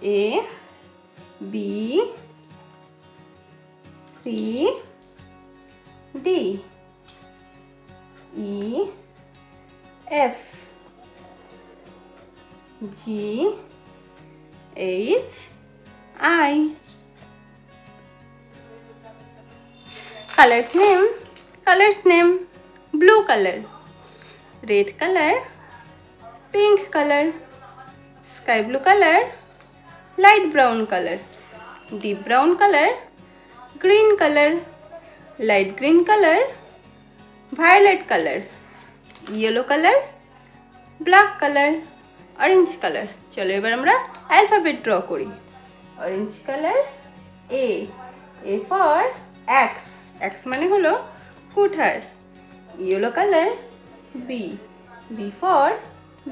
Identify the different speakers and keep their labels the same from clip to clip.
Speaker 1: A B C D E F G H I. Colors name blue color, red color, pink color, sky blue color, light brown color, deep brown color, green color, light green color, violet color, yellow color, black color, orange color. চলো এবার আমরা alphabet draw করি। Orange colour A for X, X মানে হলো কুঠার। Yellow colour B for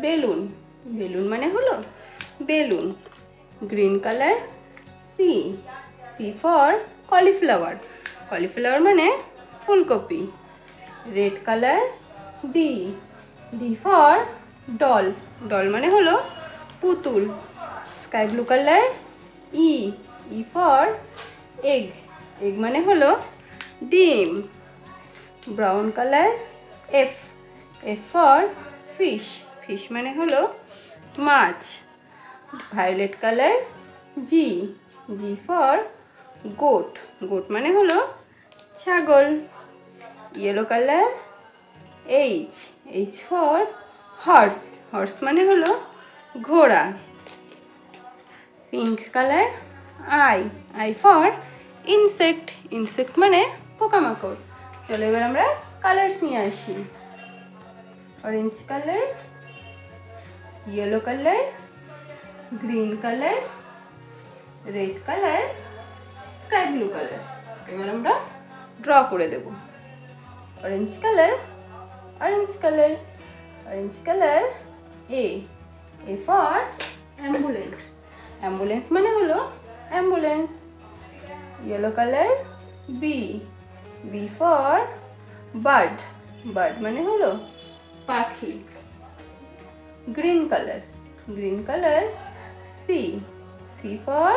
Speaker 1: balloon, balloon মানে হলো balloon. Green colour C for cauliflower, cauliflower মানে ফুলকপি। Red colour D for doll, doll মানে হলো পুতুল। Sky blue colour E for egg, egg মানে হলো ডিম। Brown colour F for fish, fish মানে হলো মাছ। Violet colour G for goat, goat মানে হলো ছাগল। Yellow colour H for horse, horse মানে হলো ঘোড়া। Pink colour I for insect, insect মানে পোকামাকড়। চলো এবার আমরা কালার্স নিয়ে আসি। Orange colour, yellow colour, green colour, red colour, sky blue colour. এবার আমরা ড্র করে দেব। Orange colour, orange colour, orange colour A for ambulance, ambulance মানে হলো ambulance. Yellow colour B for bird, bird মানে হলো পাখি। Green colour, green colour C for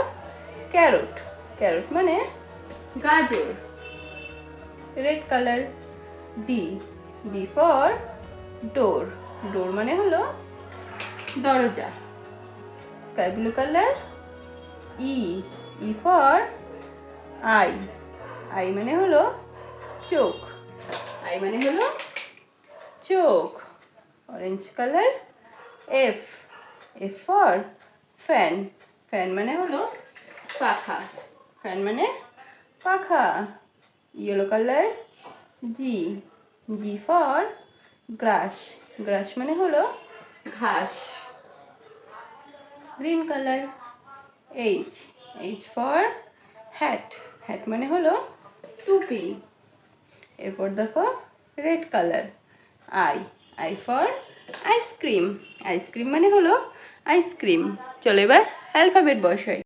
Speaker 1: carrot, carrot মানে গাজর। Red colour D for door, door মানে হলো দরজা। Sky blue colour E for eye মানে হলো চোখ, আই মানে হলো চোখ। Orange colour F for fan, fan মানে হলো পাখা, ফ্যান মানে পাখা। Yellow colour G for grass, grass মানে হলো ঘাস। Green colour H for hat, hat মানে হলো টুপি। এরপর দেখো red colour I for ice cream, ice cream মানে হলো আইসক্রিম। চলো এবার অ্যালফাবেট বসাই।